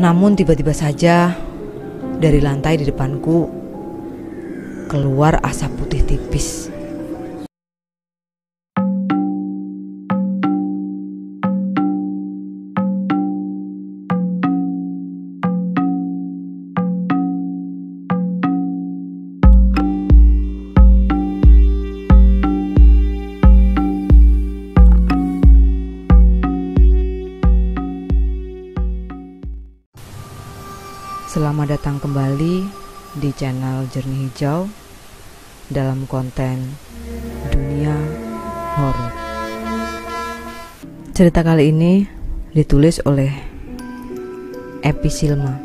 Namun tiba-tiba saja dari lantai di depanku keluar asap putih tipis. Selamat datang kembali di channel Jernih Hijau dalam konten dunia horor. Cerita kali ini ditulis oleh Epi Silma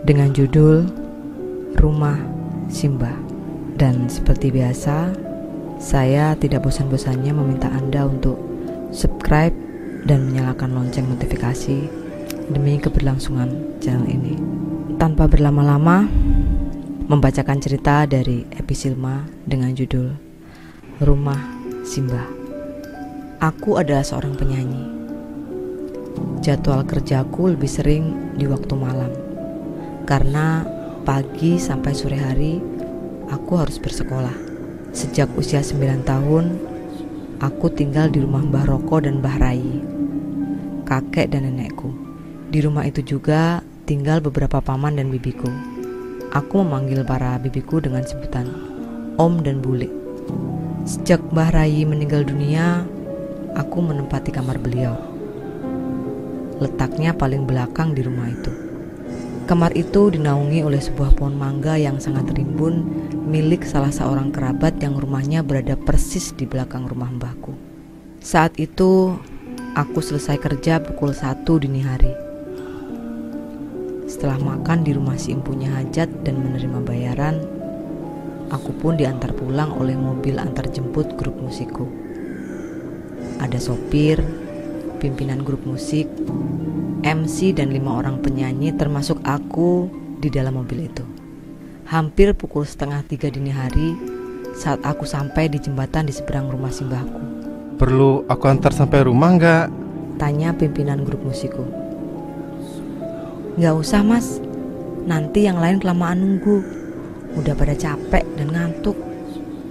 dengan judul Rumah Simbah. Dan seperti biasa, saya tidak bosan-bosannya meminta Anda untuk subscribe dan menyalakan lonceng notifikasi demi keberlangsungan channel ini. Tanpa berlama-lama, membacakan cerita dari Epi Silma dengan judul Rumah Simbah. Aku adalah seorang penyanyi. Jadwal kerjaku lebih sering di waktu malam, karena pagi sampai sore hari aku harus bersekolah. Sejak usia 9 tahun, aku tinggal di rumah Mbah Roko dan Mbah Rai, kakek dan nenekku. Di rumah itu juga tinggal beberapa paman dan bibiku. Aku memanggil para bibiku dengan sebutan Om dan Bule. Sejak Mbah Rai meninggal dunia, aku menempati kamar beliau. Letaknya paling belakang di rumah itu. Kamar itu dinaungi oleh sebuah pohon mangga yang sangat rimbun, milik salah seorang kerabat yang rumahnya berada persis di belakang rumah mbahku. Saat itu, aku selesai kerja pukul 1 dini hari. Setelah makan di rumah si empunya hajat dan menerima bayaran, aku pun diantar pulang oleh mobil antar jemput grup musikku. Ada sopir, pimpinan grup musik, MC dan 5 orang penyanyi termasuk aku di dalam mobil itu. Hampir pukul 2:30 dini hari saat aku sampai di jembatan di seberang rumah simbahku. Perlu aku antar sampai rumah nggak? Tanya pimpinan grup musikku. Nggak usah mas, nanti yang lain kelamaan nunggu. Udah pada capek dan ngantuk.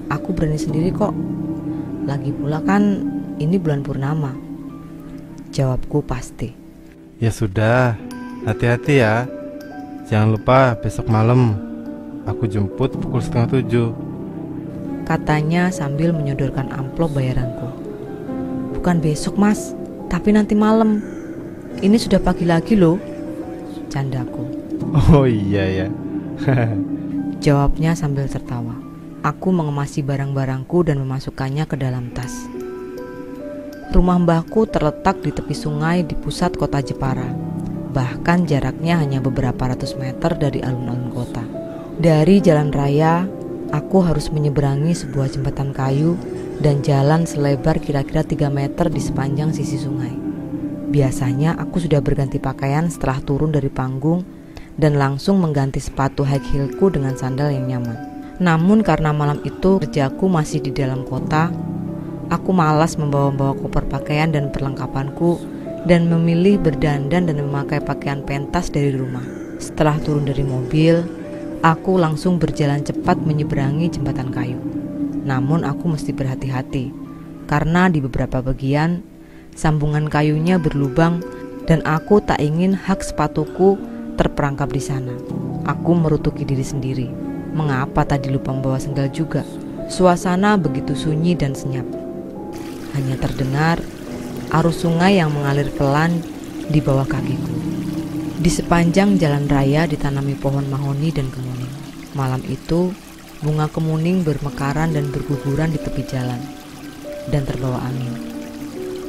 Aku berani sendiri kok. Lagi pula kan ini bulan purnama. Jawabku pasti. Ya sudah, hati-hati ya. Jangan lupa besok malam aku jemput pukul 6:30. Katanya sambil menyodorkan amplop bayaranku. Bukan besok mas, tapi nanti malam. Ini sudah pagi lagi loh, candaku. Oh iya ya. Jawabnya sambil tertawa. Aku mengemasi barang-barangku dan memasukkannya ke dalam tas. Rumah mbahku terletak di tepi sungai di pusat kota Jepara. Bahkan jaraknya hanya beberapa ratus meter dari alun-alun kota. Dari jalan raya, aku harus menyeberangi sebuah jembatan kayu dan jalan selebar kira-kira 3 meter di sepanjang sisi sungai. Biasanya aku sudah berganti pakaian setelah turun dari panggung dan langsung mengganti sepatu high heelku dengan sandal yang nyaman. Namun karena malam itu kerjaku masih di dalam kota, aku malas membawa koper pakaian dan perlengkapanku dan memilih berdandan dan memakai pakaian pentas dari rumah. Setelah turun dari mobil, aku langsung berjalan cepat menyeberangi jembatan kayu. Namun aku mesti berhati-hati karena di beberapa bagian sambungan kayunya berlubang dan aku tak ingin hak sepatuku terperangkap di sana. Aku merutuki diri sendiri. Mengapa tadi lupa membawa sendal juga? Suasana begitu sunyi dan senyap. Hanya terdengar arus sungai yang mengalir pelan di bawah kakiku. Di sepanjang jalan raya ditanami pohon mahoni dan kemuning. Malam itu, bunga kemuning bermekaran dan berguguran di tepi jalan dan terbawa angin.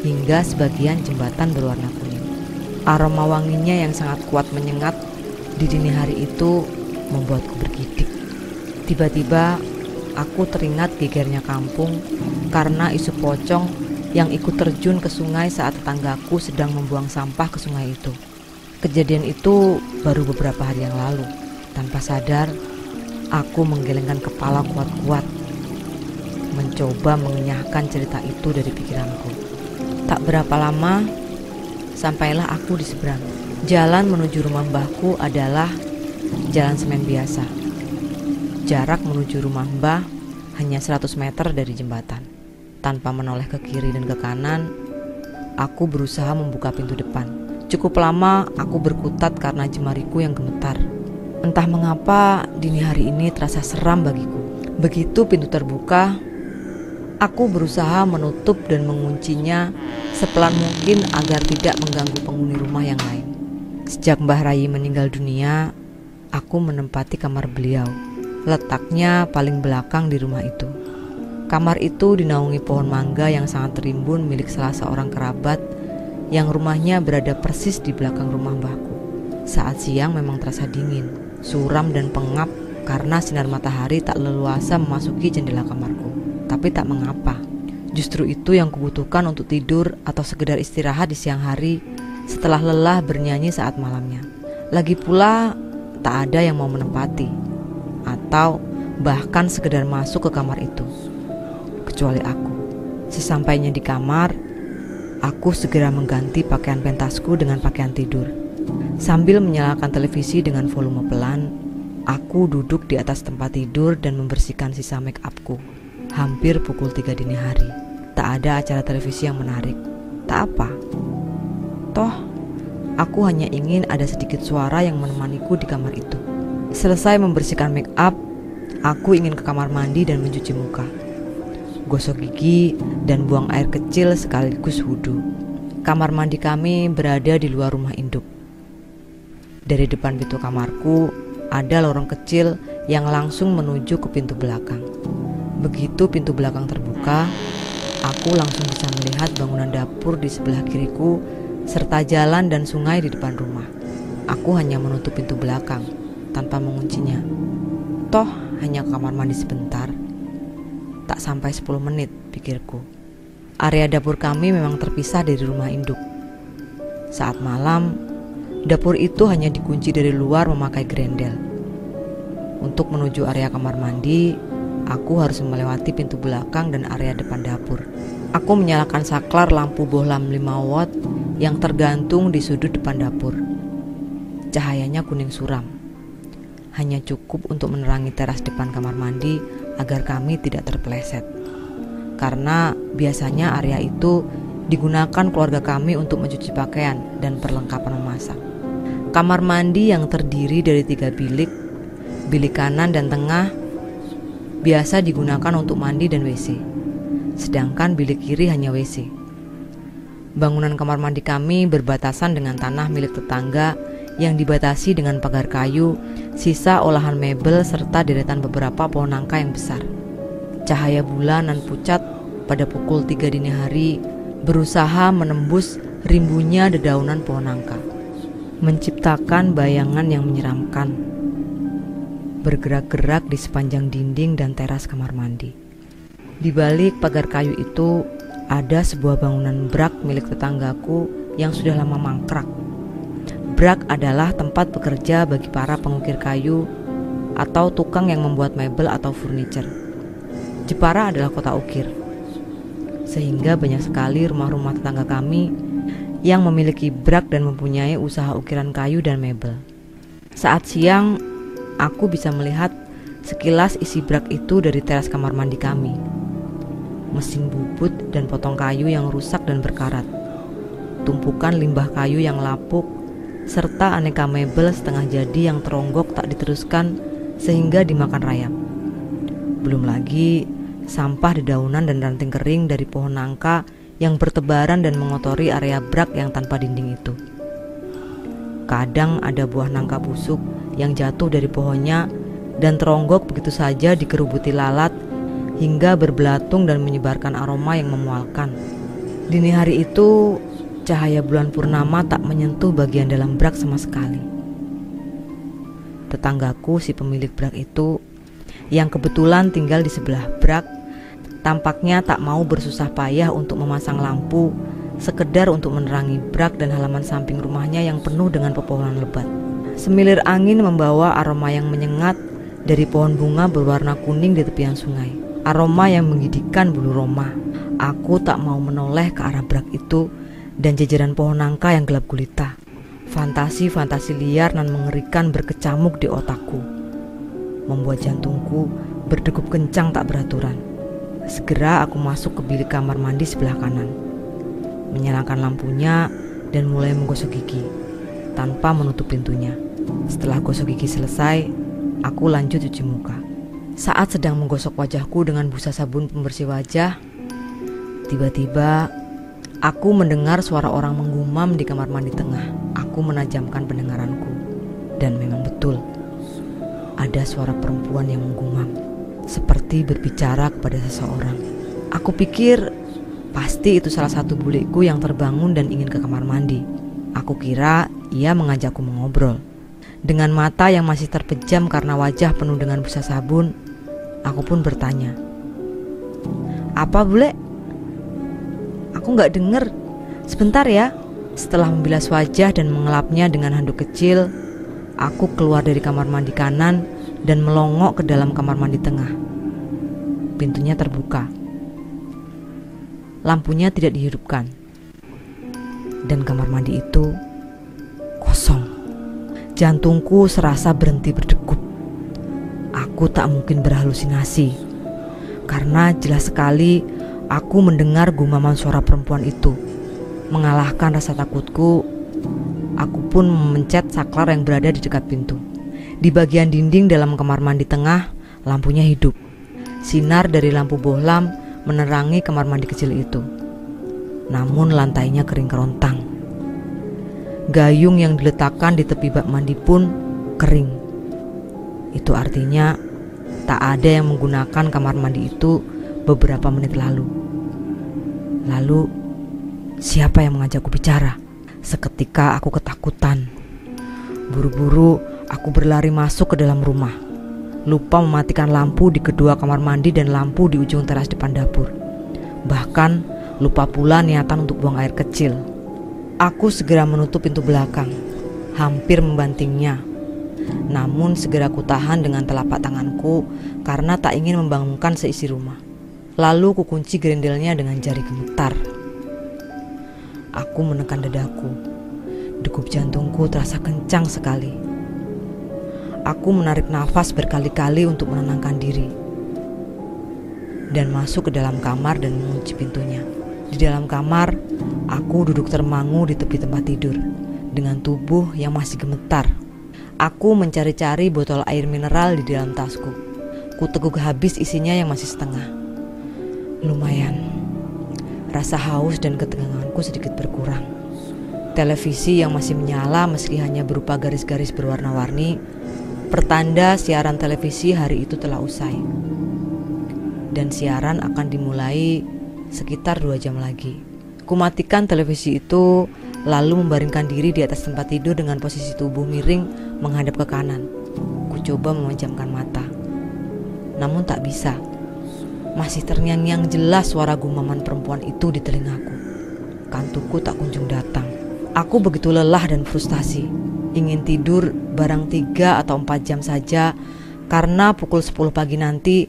Hingga sebagian jembatan berwarna kuning. Aroma wanginya yang sangat kuat menyengat di dini hari itu membuatku bergidik. Tiba-tiba aku teringat gegernya kampung karena isu pocong yang ikut terjun ke sungai saat tetanggaku sedang membuang sampah ke sungai itu. Kejadian itu baru beberapa hari yang lalu. Tanpa sadar, aku menggelengkan kepala kuat-kuat, mencoba mengenyahkan cerita itu dari pikiranku. Tak berapa lama, sampailah aku di seberang. Jalan menuju rumah mbahku adalah jalan semen biasa. Jarak menuju rumah mbah hanya 100 meter dari jembatan. Tanpa menoleh ke kiri dan ke kanan, aku berusaha membuka pintu depan. Cukup lama aku berkutat karena jemariku yang gemetar. Entah mengapa dini hari ini terasa seram bagiku. Begitu pintu terbuka, aku berusaha menutup dan menguncinya sepelan mungkin agar tidak mengganggu penghuni rumah yang lain. Sejak Mbah Rayi meninggal dunia, aku menempati kamar beliau. Letaknya paling belakang di rumah itu. Kamar itu dinaungi pohon mangga yang sangat rimbun milik salah seorang kerabat yang rumahnya berada persis di belakang rumah mbahku. Saat siang memang terasa dingin, suram dan pengap karena sinar matahari tak leluasa memasuki jendela kamarku. Tapi tak mengapa, justru itu yang kubutuhkan untuk tidur atau sekedar istirahat di siang hari setelah lelah bernyanyi saat malamnya. Lagi pula tak ada yang mau menempati atau bahkan sekedar masuk ke kamar itu, kecuali aku. Sesampainya di kamar, aku segera mengganti pakaian pentasku dengan pakaian tidur. Sambil menyalakan televisi dengan volume pelan, aku duduk di atas tempat tidur dan membersihkan sisa make upku. Hampir pukul 3 dini hari. Tak ada acara televisi yang menarik. Tak apa. Toh, aku hanya ingin ada sedikit suara yang menemaniku di kamar itu. Selesai membersihkan make up, aku ingin ke kamar mandi dan mencuci muka, gosok gigi, dan buang air kecil sekaligus wudhu. Kamar mandi kami berada di luar rumah induk. Dari depan pintu kamarku, ada lorong kecil yang langsung menuju ke pintu belakang. Begitu pintu belakang terbuka, aku langsung bisa melihat bangunan dapur di sebelah kiriku, serta jalan dan sungai di depan rumah. Aku hanya menutup pintu belakang tanpa menguncinya. Toh hanya kamar mandi sebentar. Tak sampai 10 menit, pikirku. Area dapur kami memang terpisah dari rumah induk. Saat malam, dapur itu hanya dikunci dari luar memakai grendel. Untuk menuju area kamar mandi, aku harus melewati pintu belakang dan area depan dapur. Aku menyalakan saklar lampu bohlam 5 watt yang tergantung di sudut depan dapur. Cahayanya kuning suram. Hanya cukup untuk menerangi teras depan kamar mandi agar kami tidak terpeleset. Karena biasanya area itu digunakan keluarga kami untuk mencuci pakaian dan perlengkapan memasak. Kamar mandi yang terdiri dari 3 bilik, bilik kanan dan tengah biasa digunakan untuk mandi dan WC. Sedangkan bilik kiri hanya WC. Bangunan kamar mandi kami berbatasan dengan tanah milik tetangga yang dibatasi dengan pagar kayu, sisa olahan mebel serta deretan beberapa pohon nangka yang besar. Cahaya bulan dan pucat pada pukul 3 dini hari berusaha menembus rimbunnya dedaunan pohon nangka, menciptakan bayangan yang menyeramkan, bergerak-gerak di sepanjang dinding dan teras kamar mandi. Di balik pagar kayu itu ada sebuah bangunan brak milik tetanggaku yang sudah lama mangkrak. Brak adalah tempat bekerja bagi para pengukir kayu atau tukang yang membuat mebel atau furniture. Jepara adalah kota ukir, sehingga banyak sekali rumah-rumah tetangga kami yang memiliki brak dan mempunyai usaha ukiran kayu dan mebel. Saat siang, aku bisa melihat sekilas isi brak itu dari teras kamar mandi kami. Mesin bubut dan potong kayu yang rusak dan berkarat, tumpukan limbah kayu yang lapuk, serta aneka mebel setengah jadi yang teronggok tak diteruskan sehingga dimakan rayap. Belum lagi sampah dedaunan dan ranting kering dari pohon nangka yang bertebaran dan mengotori area brak yang tanpa dinding itu. Kadang ada buah nangka busuk yang jatuh dari pohonnya dan teronggok begitu saja dikerubuti lalat hingga berbelatung dan menyebarkan aroma yang memualkan. Dini hari itu, cahaya bulan purnama tak menyentuh bagian dalam brak sama sekali. Tetanggaku si pemilik brak itu, yang kebetulan tinggal di sebelah brak, tampaknya tak mau bersusah payah untuk memasang lampu, sekedar untuk menerangi brak dan halaman samping rumahnya yang penuh dengan pepohonan lebat. Semilir angin membawa aroma yang menyengat dari pohon bunga berwarna kuning di tepian sungai. Aroma yang menggigitkan bulu roma. Aku tak mau menoleh ke arah brak itu dan jajaran pohon nangka yang gelap gulita. Fantasi-fantasi liar dan mengerikan berkecamuk di otakku, membuat jantungku berdegup kencang tak beraturan. Segera aku masuk ke bilik kamar mandi sebelah kanan, menyalakan lampunya dan mulai menggosok gigi tanpa menutup pintunya. Setelah gosok gigi selesai, aku lanjut cuci muka. Saat sedang menggosok wajahku dengan busa sabun pembersih wajah, tiba-tiba aku mendengar suara orang menggumam di kamar mandi tengah. Aku menajamkan pendengaranku, dan memang betul, ada suara perempuan yang menggumam, seperti berbicara kepada seseorang. Aku pikir pasti itu salah satu bulikku yang terbangun dan ingin ke kamar mandi. Aku kira ia mengajakku mengobrol. Dengan mata yang masih terpejam karena wajah penuh dengan busa sabun, aku pun bertanya, "Apa, Bule? Aku gak denger. Sebentar ya." Setelah membilas wajah dan mengelapnya dengan handuk kecil, aku keluar dari kamar mandi kanan dan melongok ke dalam kamar mandi tengah. Pintunya terbuka. Lampunya tidak dihidupkan. Dan kamar mandi itu kosong. Jantungku serasa berhenti berdegup. Aku tak mungkin berhalusinasi, karena jelas sekali aku mendengar gumaman suara perempuan itu. Mengalahkan rasa takutku, aku pun memencet saklar yang berada di dekat pintu. Di bagian dinding dalam kamar mandi tengah, lampunya hidup. Sinar dari lampu bohlam menerangi kamar mandi kecil itu. Namun lantainya kering kerontang. Gayung yang diletakkan di tepi bak mandi pun kering. Itu artinya tak ada yang menggunakan kamar mandi itu beberapa menit lalu. Lalu siapa yang mengajakku bicara? Seketika aku ketakutan. Buru-buru aku berlari masuk ke dalam rumah, lupa mematikan lampu di kedua kamar mandi dan lampu di ujung teras depan dapur. Bahkan lupa pula niatan untuk buang air kecil. Aku segera menutup pintu belakang, hampir membantingnya. Namun segera kutahan dengan telapak tanganku karena tak ingin membangunkan seisi rumah. Lalu kukunci grendelnya dengan jari gemetar. Aku menekan dadaku. Degup jantungku terasa kencang sekali. Aku menarik nafas berkali-kali untuk menenangkan diri dan masuk ke dalam kamar dan mengunci pintunya. Di dalam kamar, aku duduk termangu di tepi tempat tidur dengan tubuh yang masih gemetar. Aku mencari-cari botol air mineral di dalam tasku. Kuteguk habis isinya yang masih setengah. Lumayan. Rasa haus dan keteganganku sedikit berkurang. Televisi yang masih menyala meski hanya berupa garis-garis berwarna-warni, pertanda siaran televisi hari itu telah usai. Dan siaran akan dimulai sekitar 2 jam lagi. Kumatikan televisi itu, lalu membaringkan diri di atas tempat tidur dengan posisi tubuh miring menghadap ke kanan. Ku coba memejamkan mata, namun tak bisa. Masih terngiang-ngiang jelas suara gumaman perempuan itu di telingaku. Kantukku tak kunjung datang. Aku begitu lelah dan frustasi, ingin tidur barang 3 atau 4 jam saja, karena pukul 10 pagi nanti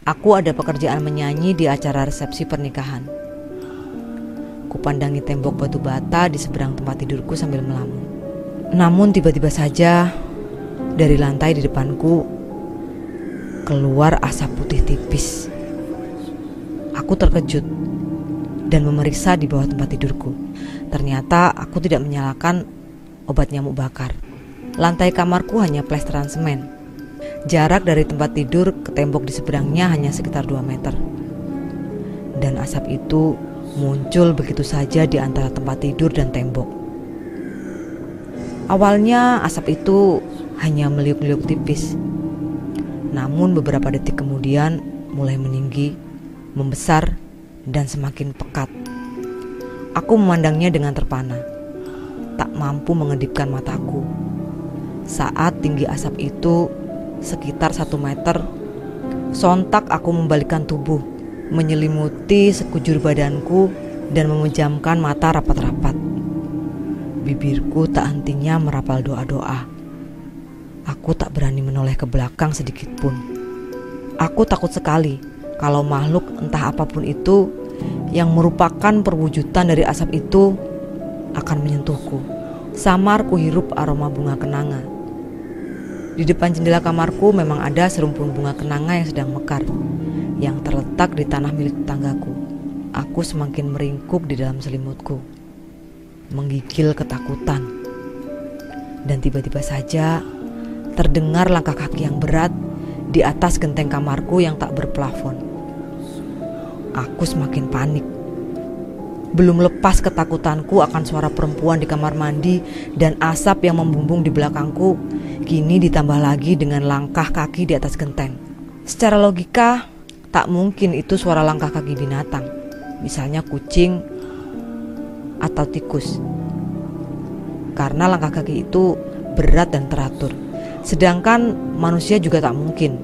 aku ada pekerjaan menyanyi di acara resepsi pernikahan. Kupandangi tembok batu bata di seberang tempat tidurku sambil melamun. Namun tiba-tiba saja dari lantai di depanku keluar asap putih tipis. Aku terkejut dan memeriksa di bawah tempat tidurku. Ternyata aku tidak menyalakan obat nyamuk bakar. Lantai kamarku hanya plesteran semen. Jarak dari tempat tidur ke tembok di seberangnya hanya sekitar 2 meter. Dan asap itu muncul begitu saja di antara tempat tidur dan tembok. Awalnya asap itu hanya meliuk-liuk tipis. Namun beberapa detik kemudian mulai meninggi, membesar, dan semakin pekat. Aku memandangnya dengan terpana, tak mampu mengedipkan mataku. Saat tinggi asap itu sekitar 1 meter, sontak aku membalikkan tubuh, menyelimuti sekujur badanku dan memejamkan mata rapat-rapat. Bibirku tak hentinya merapal doa-doa. Aku tak berani menoleh ke belakang sedikit pun. Aku takut sekali kalau makhluk entah apapun itu yang merupakan perwujudan dari asap itu akan menyentuhku. Samar kuhirup aroma bunga kenanga. Di depan jendela kamarku memang ada serumpun bunga kenanga yang sedang mekar, yang terletak di tanah milik tetanggaku. Aku semakin meringkuk di dalam selimutku, menggigil ketakutan. Dan tiba-tiba saja terdengar langkah kaki yang berat di atas genteng kamarku yang tak berplafon. Aku semakin panik. Belum lepas ketakutanku akan suara perempuan di kamar mandi dan asap yang membumbung di belakangku, kini ditambah lagi dengan langkah kaki di atas genteng. Secara logika, tak mungkin itu suara langkah kaki binatang, misalnya kucing atau tikus. Karena langkah kaki itu berat dan teratur. Sedangkan manusia juga tak mungkin,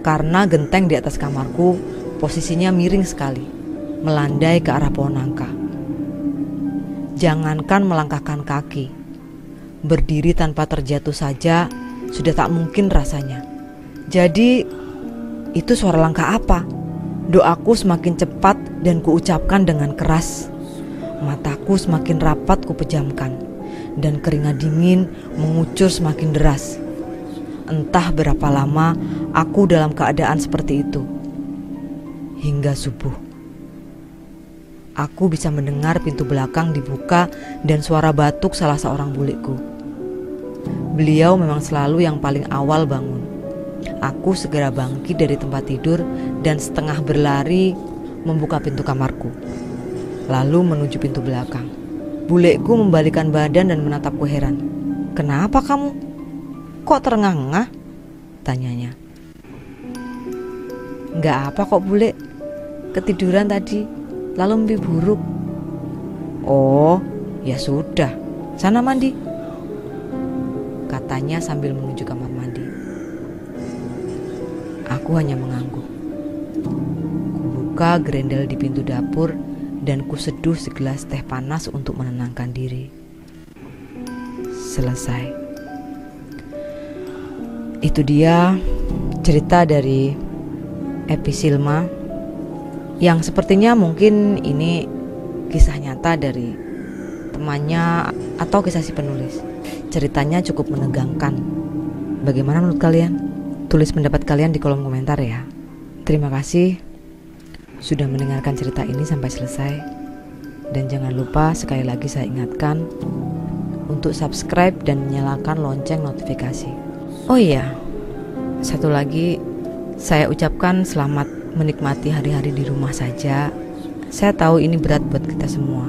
karena genteng di atas kamarku posisinya miring sekali, melandai ke arah pohon nangka. Jangankan melangkahkan kaki, berdiri tanpa terjatuh saja sudah tak mungkin rasanya. Jadi itu suara langkah apa? Doaku semakin cepat dan kuucapkan dengan keras. Mataku semakin rapat kupejamkan, dan keringat dingin mengucur semakin deras. Entah berapa lama aku dalam keadaan seperti itu, hingga subuh. Aku bisa mendengar pintu belakang dibuka dan suara batuk salah seorang bulikku. Beliau memang selalu yang paling awal bangun. Aku segera bangkit dari tempat tidur dan setengah berlari membuka pintu kamarku, lalu menuju pintu belakang. Bulikku membalikkan badan dan menatapku heran. "Kenapa kamu? Kok terengah-engah?" tanyanya. "Nggak apa kok, Bulik. Ketiduran tadi, lalu mimpi buruk." "Oh, ya sudah, sana mandi," katanya sambil menuju kamar mandi. Aku hanya mengangguk. Kubuka gerendel di pintu dapur dan kuseduh segelas teh panas untuk menenangkan diri. Selesai. Itu dia cerita dari Epi Silma, yang sepertinya mungkin ini kisah nyata dari temannya atau kisah si penulis. Ceritanya cukup menegangkan. Bagaimana menurut kalian? Tulis pendapat kalian di kolom komentar ya. Terima kasih sudah mendengarkan cerita ini sampai selesai. Dan jangan lupa sekali lagi saya ingatkan untuk subscribe dan nyalakan lonceng notifikasi. Oh iya, satu lagi, saya ucapkan selamat menikmati hari-hari di rumah saja. Saya tahu ini berat buat kita semua,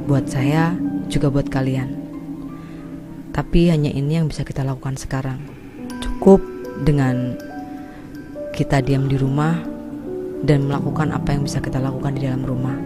buat saya juga buat kalian. Tapi hanya ini yang bisa kita lakukan sekarang. Cukup dengan kita diam di rumah dan melakukan apa yang bisa kita lakukan di dalam rumah.